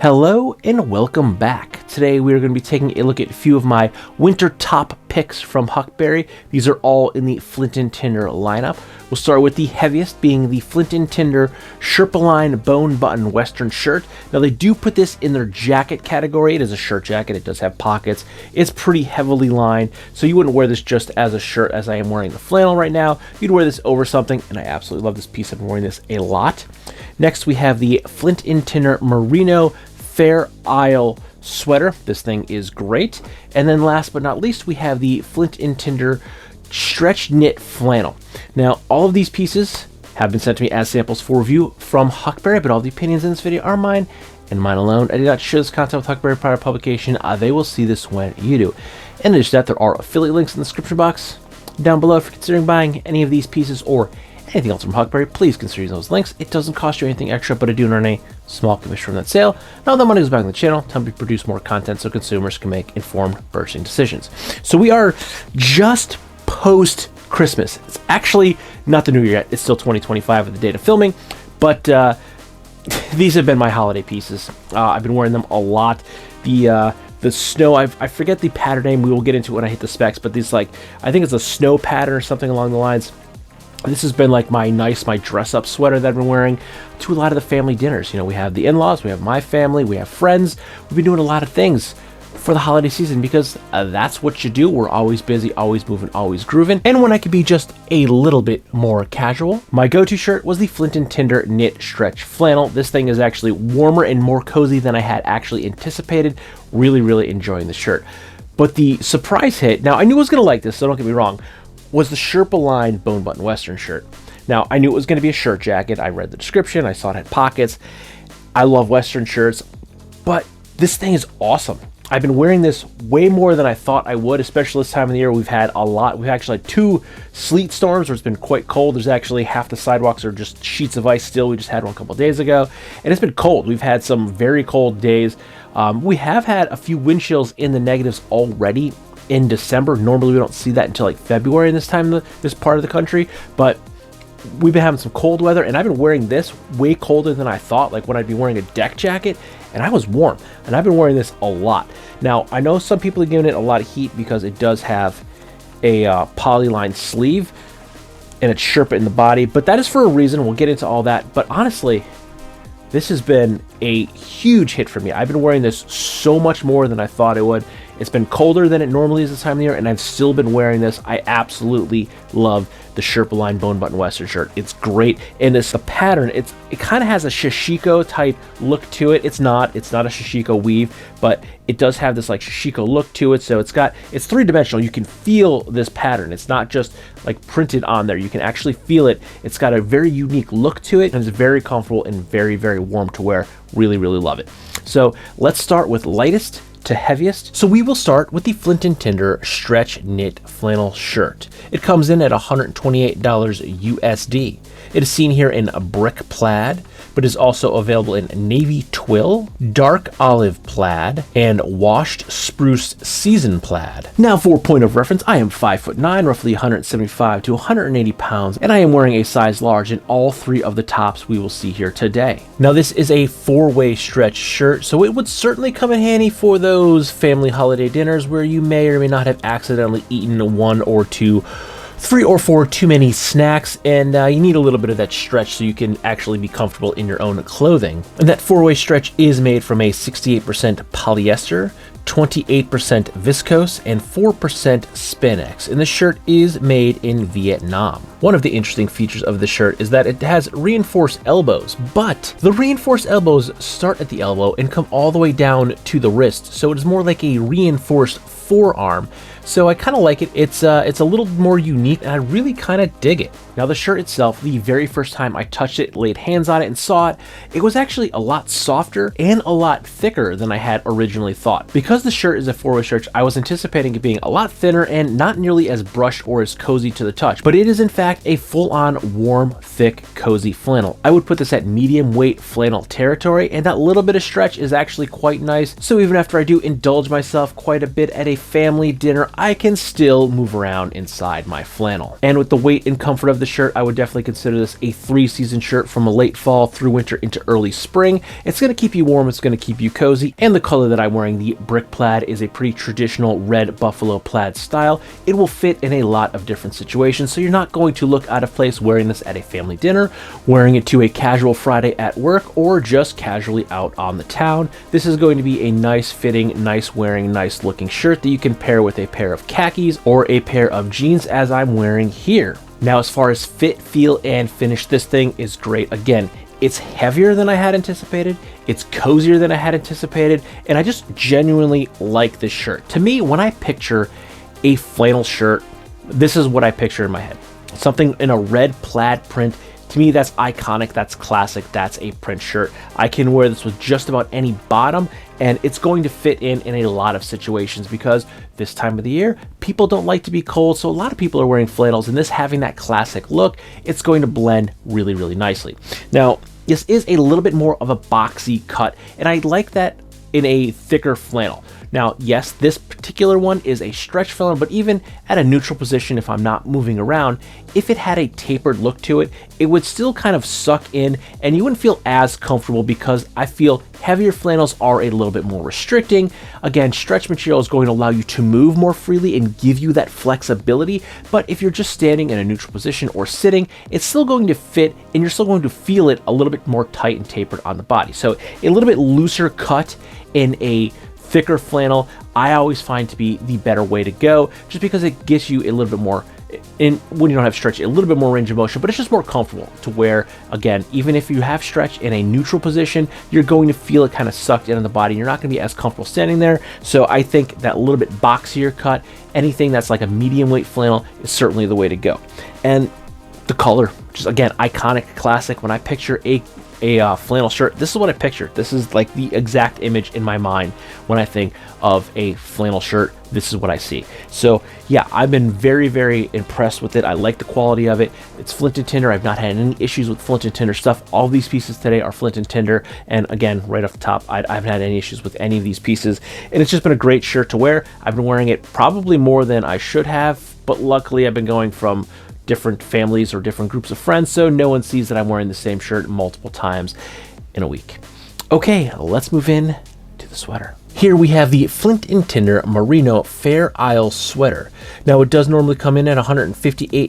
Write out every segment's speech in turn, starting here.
Hello and welcome back. Today we are going to be taking a look at a few of my winter top picks from Huckberry. These are all in the Flint and Tinder lineup. We'll start with the heaviest, being the Flint and Tinder Sherpa-Lined bone button western shirt. Now they do put this in their jacket category. It is a shirt jacket. It does have pockets. It's pretty heavily lined, so you wouldn't wear this just as a shirt as I am wearing the flannel right now. You'd wear this over something, and I absolutely love this piece. I've been wearing this a lot. Next we have the Flint and Tinder Merino Fair Isle sweater. This thing is great. And then last but not least, we have the Flint and Tinder stretch knit flannel. Now, all of these pieces have been sent to me as samples for review from Huckberry, but all the opinions in this video are mine and mine alone. I did not share this content with Huckberry prior to publication. They will see this when you do. In addition to that, there are affiliate links in the description box down below if you're considering buying any of these pieces or anything else from Huckberry. Please consider using those links. It doesn't cost you anything extra, but I do earn a small commission from that sale. Now that money goes back in the channel, time to produce more content so consumers can make informed purchasing decisions. So we are just post Christmas. It's actually not the new year yet. It's still 2025 at the date of filming, but these have been my holiday pieces. I've been wearing them a lot. The snow, I forget the pattern name. We will get into it when I hit the specs, but these, like, I think it's a snow pattern or something along the lines. This has been like my dress-up sweater that I've been wearing to a lot of the family dinners. You know, we have the in-laws, we have my family, we have friends. We've been doing a lot of things for the holiday season because that's what you do. We're always busy, always moving, always grooving. And when I could be just a little bit more casual, my go-to shirt was the Flint and Tinder knit stretch flannel. This thing is actually warmer and more cozy than I had actually anticipated. Really, really enjoying the shirt. But the surprise hit, now I knew I was gonna like this, so don't get me wrong, was the Sherpa-Lined bone button western shirt. Now, I knew it was going to be a shirt jacket. I read the description. I saw it had pockets. I love western shirts, but this thing is awesome. I've been wearing this way more than I thought I would, especially this time of the year. We've had a lot. We've actually had 2 sleet storms where it's been quite cold. There's actually half the sidewalks are just sheets of ice still. We just had one a couple days ago, and it's been cold. We've had some very cold days. We have had a few wind chills in the negatives already in December. Normally we don't see that until like February in this part of the country, but we've been having some cold weather, and I've been wearing this way colder than I thought, like when I'd be wearing a deck jacket, and I was warm, and I've been wearing this a lot. Now, I know some people are giving it a lot of heat because it does have a polyline sleeve and it's Sherpa in the body, but that is for a reason. We'll get into all that, but honestly, this has been a huge hit for me. I've been wearing this so much more than I thought it would. It's been colder than it normally is this time of the year, and I've still been wearing this. I absolutely love the Sherpa-Lined bone button western shirt. It's great, and the pattern, it kind of has a shishiko type look to it. It's not a shishiko weave, but it does have this like shishiko look to it. So it's 3-dimensional. You can feel this pattern. It's not just like printed on there. You can actually feel it. It's got a very unique look to it, and it's very comfortable and very, very warm to wear. Really, really love it. So let's start with lightest to heaviest. So we will start with the Flint and Tinder stretch knit flannel shirt. It comes in at $128 USD. It is seen here in a brick plaid, but is also available in navy twill, dark olive plaid, and washed spruce season plaid. Now, for point of reference, I am 5'9", roughly 175 to 180 pounds, and I am wearing a size large in all 3 of the tops we will see here today. Now, this is a 4-way stretch shirt, so it would certainly come in handy for those family holiday dinners where you may or may not have accidentally eaten 1 or 2, 3 or 4 too many snacks, and you need a little bit of that stretch so you can actually be comfortable in your own clothing. And that 4-way stretch is made from a 68% polyester, 28% viscose, and 4% spandex, and the shirt is made in Vietnam. One of the interesting features of the shirt is that it has reinforced elbows, but the reinforced elbows start at the elbow and come all the way down to the wrist, so it is more like a reinforced forearm. So I kind of like it. It's a little more unique, and I really kind of dig it. Now, the shirt itself, the very first time I touched it, laid hands on it, and saw it, it was actually a lot softer and a lot thicker than I had originally thought. Because the shirt is a 4-way stretch, I was anticipating it being a lot thinner and not nearly as brushed or as cozy to the touch, but it is in fact a full-on warm, thick, cozy flannel. I would put this at medium weight flannel territory, and that little bit of stretch is actually quite nice. So even after I do indulge myself quite a bit at a family dinner, I can still move around inside my flannel. And with the weight and comfort of the shirt, I would definitely consider this a 3-season shirt from a late fall through winter into early spring. It's going to keep you warm, it's going to keep you cozy, and the color that I'm wearing, the brick plaid, is a pretty traditional red buffalo plaid style. It will fit in a lot of different situations, so you're not going to look out of place wearing this at a family dinner, wearing it to a casual Friday at work, or just casually out on the town. This is going to be a nice fitting, nice wearing, nice looking shirt that you can pair with a pair of khakis or a pair of jeans, as I'm wearing here. Now, as far as fit, feel, and finish, this thing is great. Again, it's heavier than I had anticipated, it's cozier than I had anticipated, and I just genuinely like this shirt. To me, when I picture a flannel shirt, this is what I picture in my head. Something in a red plaid print. To me, that's iconic, that's classic, that's a print shirt. I can wear this with just about any bottom, and it's going to fit in a lot of situations, because this time of the year, people don't like to be cold, so a lot of people are wearing flannels, and this having that classic look, it's going to blend really, really nicely. Now, this is a little bit more of a boxy cut, and I like that in a thicker flannel. Now, yes, this particular one is a stretch flannel, but even at a neutral position, if I'm not moving around, if it had a tapered look to it, it would still kind of suck in, and you wouldn't feel as comfortable, because I feel heavier flannels are a little bit more restricting. Again, stretch material is going to allow you to move more freely and give you that flexibility, but if you're just standing in a neutral position or sitting, it's still going to fit, and you're still going to feel it a little bit more tight and tapered on the body. So a little bit looser cut in a thicker flannel, I always find to be the better way to go, just because it gets you a little bit more, in when you don't have stretch, a little bit more range of motion, but it's just more comfortable to wear. Again, even if you have stretch in a neutral position, you're going to feel it kind of sucked into the body. You're not going to be as comfortable standing there. So I think that little bit boxier cut, anything that's like a medium weight flannel, is certainly the way to go. And the color, just again, iconic, classic. When I picture a flannel shirt, this is what I picture. This is like the exact image in my mind when I think of a flannel shirt. This is what I see. So yeah, I've been very, very impressed with it. I like the quality of it. It's Flint and Tinder. I've not had any issues with Flint and Tinder stuff. All these pieces today are Flint and Tinder, and again, right off the top, I haven't had any issues with any of these pieces, and it's just been a great shirt to wear. I've been wearing it probably more than I should have, but luckily I've been going from different families or different groups of friends, so no one sees that I'm wearing the same shirt multiple times in a week. Okay, let's move in to the sweater. Here we have the Flint and Tinder Merino Fair Isle sweater. Now, it does normally come in at $158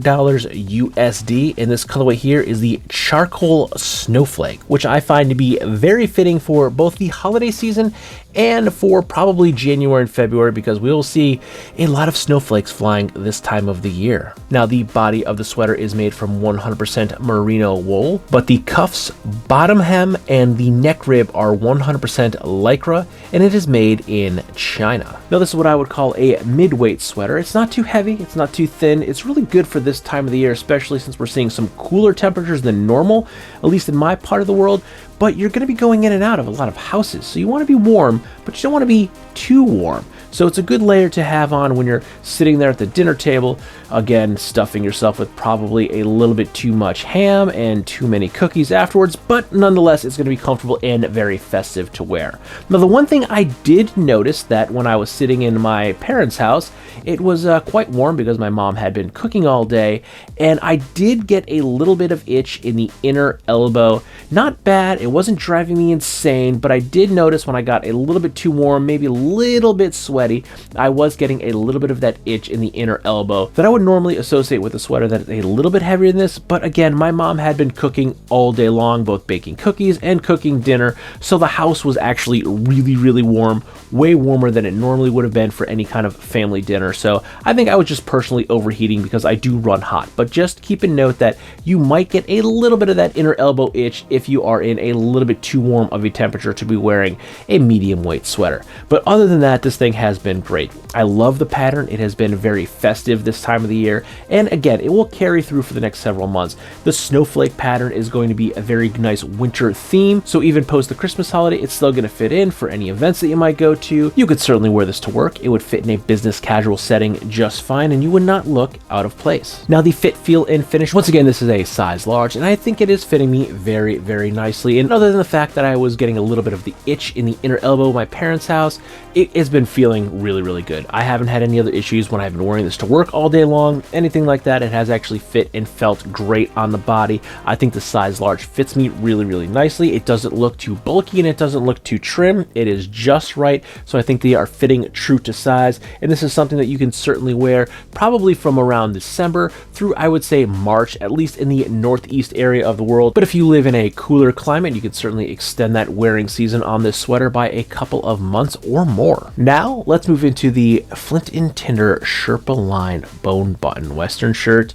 USD, and this colorway here is the Charcoal Snowflake, which I find to be very fitting for both the holiday season and for probably January and February, because we will see a lot of snowflakes flying this time of the year. Now, the body of the sweater is made from 100% merino wool, but the cuffs, bottom hem, and the neck rib are 100% lycra, and it is made in China. Now, this is what I would call a mid-weight sweater. It's not too heavy, it's not too thin. It's really good for this time of the year, especially since we're seeing some cooler temperatures than normal, at least in my part of the world. But you're going to be going in and out of a lot of houses, so you want to be warm, but you don't want to be too warm. So it's a good layer to have on when you're sitting there at the dinner table, again, stuffing yourself with probably a little bit too much ham and too many cookies afterwards, but nonetheless, it's going to be comfortable and very festive to wear. Now, the one thing I did notice that when I was sitting in my parents' house, it was quite warm because my mom had been cooking all day, and I did get a little bit of itch in the inner elbow. Not bad, it wasn't driving me insane, but I did notice when I got a little bit too warm, maybe a little bit sweaty, I was getting a little bit of that itch in the inner elbow that I would normally associate with a sweater that is a little bit heavier than this. But again, my mom had been cooking all day long, both baking cookies and cooking dinner, so the house was actually really, really warm, way warmer than it normally would have been for any kind of family dinner. So I think I was just personally overheating because I do run hot, but just keep in note that you might get a little bit of that inner elbow itch if you are in a little bit too warm of a temperature to be wearing a medium weight sweater. But other than that, this thing has been great. I love the pattern. It has been very festive this time of the year, and again, it will carry through for the next several months. The snowflake pattern is going to be a very nice winter theme, so even post the Christmas holiday, it's still going to fit in for any events that you might go to. You could certainly wear this to work. It would fit in a business casual setting just fine, and you would not look out of place. Now, the fit, feel, and finish. Once again, this is a size large, and I think it is fitting me very, very nicely. And And other than the fact that I was getting a little bit of the itch in the inner elbow of my parents' house, it has been feeling really, really good. I haven't had any other issues when I've been wearing this to work all day long, anything like that. It has actually fit and felt great on the body. I think the size large fits me really, really nicely. It doesn't look too bulky and it doesn't look too trim. It is just right. So I think they are fitting true to size. And this is something that you can certainly wear probably from around December through, I would say, March, at least in the northeast area of the world. But if you live in a cooler climate, you can certainly extend that wearing season on this sweater by a couple of months or more. Now let's move into the Flint and Tinder Sherpa-Lined bone button Western shirt,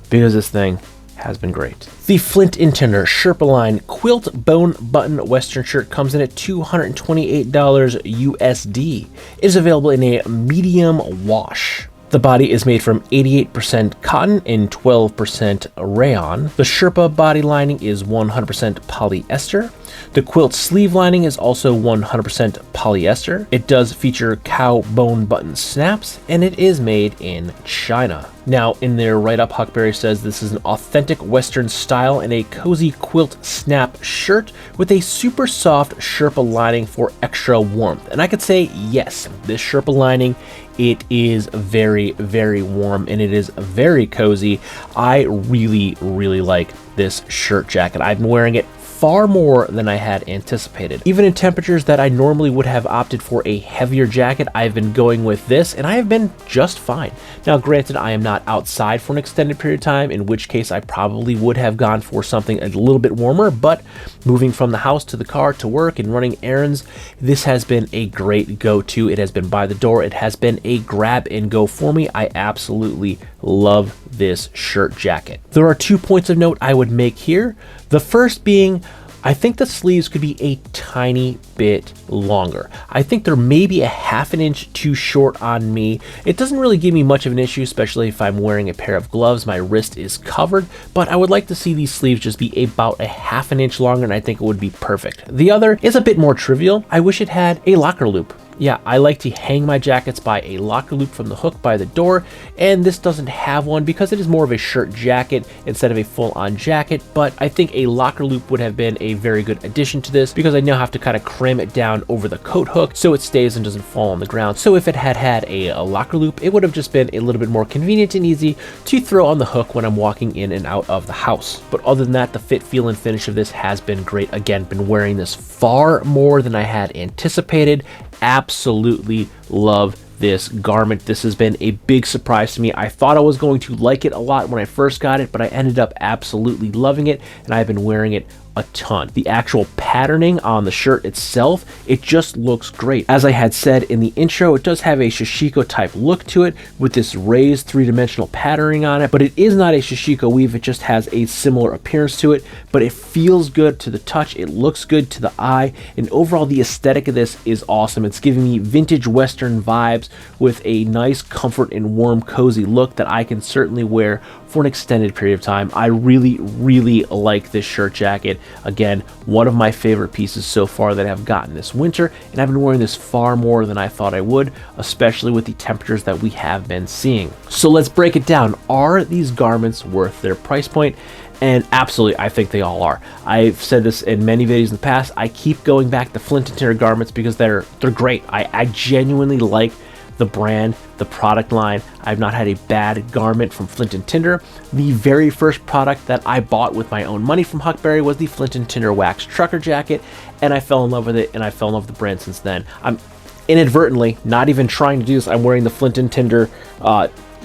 because this thing has been great. The Flint and Tinder Sherpa-Lined quilt bone button Western shirt comes in at $228 USD. It is available in a medium wash. The body is made from 88% cotton and 12% rayon. The Sherpa body lining is 100% polyester. The quilt sleeve lining is also 100% polyester. It does feature cow bone button snaps, and it is made in China. Now, in their write-up, Huckberry says this is an authentic Western style and a cozy quilt snap shirt with a super soft Sherpa lining for extra warmth. And I could say, yes, this Sherpa lining, it is very, very warm and it is very cozy. I really, really like this shirt jacket. I've been wearing it far more than I had anticipated. Even in temperatures that I normally would have opted for a heavier jacket, I've been going with this and I have been just fine. Now, granted, I am not outside for an extended period of time, in which case I probably would have gone for something a little bit warmer, but moving from the house to the car to work and running errands, this has been a great go-to. It has been by the door. It has been a grab and go for me. I absolutely love this shirt jacket. There are 2 points of note I would make here. The first being, I think the sleeves could be a tiny bit longer. I think they're maybe a ½ inch too short on me. It doesn't really give me much of an issue, especially if I'm wearing a pair of gloves. My wrist is covered, but I would like to see these sleeves just be about a ½ inch longer, and I think it would be perfect. The other is a bit more trivial. I wish it had a locker loop. Yeah, I like to hang my jackets by a locker loop from the hook by the door, and this doesn't have one because it is more of a shirt jacket instead of a full-on jacket, but I think a locker loop would have been a very good addition to this because I now have to kind of cram it down over the coat hook so it stays and doesn't fall on the ground. So if it had had a locker loop, it would have just been a little bit more convenient and easy to throw on the hook when I'm walking in and out of the house. But other than that, the fit, feel, and finish of this has been great. Again, been wearing this far more than I had anticipated. Absolutely love this garment. This has been a big surprise to me. I thought I was going to like it a lot when I first got it, but I ended up absolutely loving it, and I've been wearing it a ton. The actual patterning on the shirt itself, it just looks great. As I had said in the intro, it does have a Shishiko type look to it with this raised three-dimensional patterning on it, but it is not a Shishiko weave. It just has a similar appearance to it, but it feels good to the touch. It looks good to the eye, and overall the aesthetic of this is awesome. It's giving me vintage Western vibes with a nice comfort and warm, cozy look that I can certainly wear for an extended period of time. I really, really like this shirt jacket. Again, one of my favorite pieces so far that I've gotten this winter, and I've been wearing this far more than I thought I would, especially with the temperatures that we have been seeing. So let's break it down. Are these garments worth their price point? And absolutely, I think they all are. I've said this in many videos in the past. I keep going back to Flint and Tinder garments because they're great. I genuinely like the brand, the product line. I've not had a bad garment from Flint and Tinder. The very first product that I bought with my own money from Huckberry was the Flint and Tinder wax trucker jacket, and I fell in love with it, and I fell in love with the brand since then. I'm inadvertently, not even trying to do this, I'm wearing the Flint and Tinder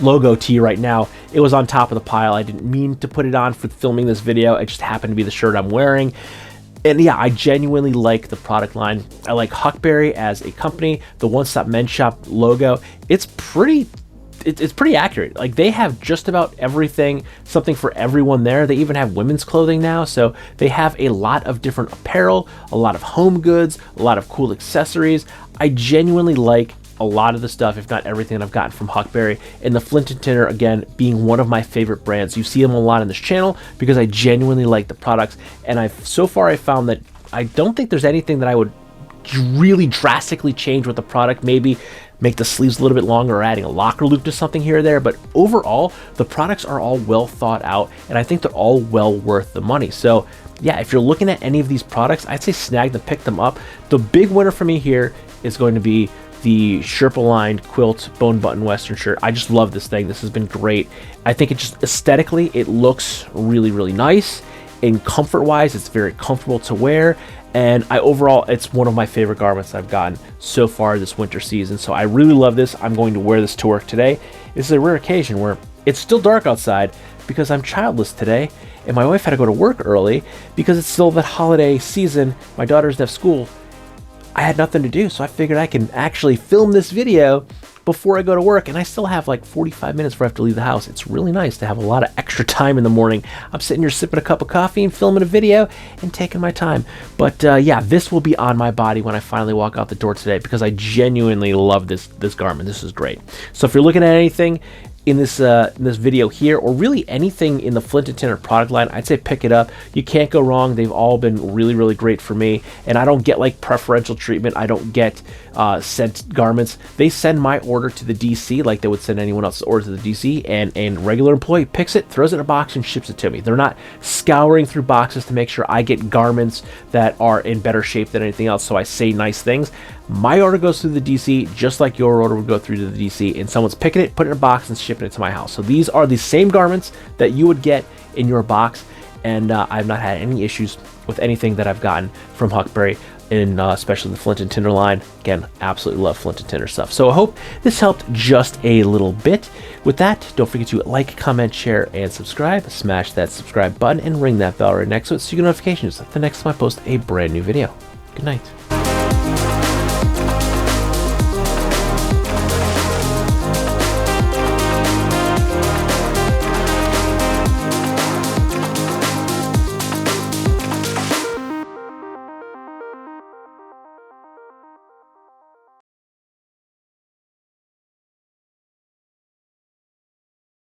logo tee right now. It was on top of the pile. I didn't mean to put it on for filming this video. It just happened to be the shirt I'm wearing. And yeah, I genuinely like the product line. I like Huckberry as a company. The One Stop Men's Shop logo, it's pretty accurate. Like, they have just about everything, something for everyone there. They even have women's clothing now, so they have a lot of different apparel, a lot of home goods, a lot of cool accessories. I genuinely like a lot of the stuff, if not everything, that I've gotten from Huckberry. And the Flint and Tinder, again, being one of my favorite brands. You see them a lot on this channel because I genuinely like the products, and so far I found that I don't think there's anything that I would really drastically change with the product. Maybe make the sleeves a little bit longer or adding a locker loop to something here or there, but overall the products are all well thought out, and I think they're all well worth the money. So yeah, if you're looking at any of these products, I'd say snag them, pick them up. The big winner for me here is going to be the Sherpa-Lined quilt bone button western shirt. I just love this thing. This has been great. I think it just aesthetically, it looks really, really nice. And comfort wise, it's very comfortable to wear. And overall, it's one of my favorite garments I've gotten so far this winter season. So I really love this. I'm going to wear this to work today. This is a rare occasion where it's still dark outside because I'm childless today. And my wife had to go to work early because it's still that holiday season. My daughter doesn't have school. I had nothing to do, so I figured I can actually film this video before I go to work, and I still have like 45 minutes before I have to leave the house. It's really nice to have a lot of extra time in the morning. I'm sitting here sipping a cup of coffee and filming a video and taking my time. But yeah, this will be on my body when I finally walk out the door today because I genuinely love this garment. This is great. So if you're looking at anything in this video here, or really anything in the Flint and Tinder product line, I'd say pick it up. You can't go wrong. They've all been really, really great for me, and I don't get like preferential treatment. I don't get sent garments. They send my order to the DC like they would send anyone else's order to the DC, and a regular employee picks it, throws it in a box, and ships it to me. They're not scouring through boxes to make sure I get garments that are in better shape than anything else, so I say nice things. My order goes through the DC just like your order would go through to the DC, and someone's picking it, putting it in a box, and shipping it to my house. So these are the same garments that you would get in your box, and I've not had any issues with anything that I've gotten from Huckberry, especially the Flint and Tinder line. Again, absolutely love Flint and Tinder stuff. So I hope this helped just a little bit. With that, don't forget to like, comment, share, and subscribe. Smash that subscribe button and ring that bell right next to it so you get notifications the next time I post a brand new video. Good night.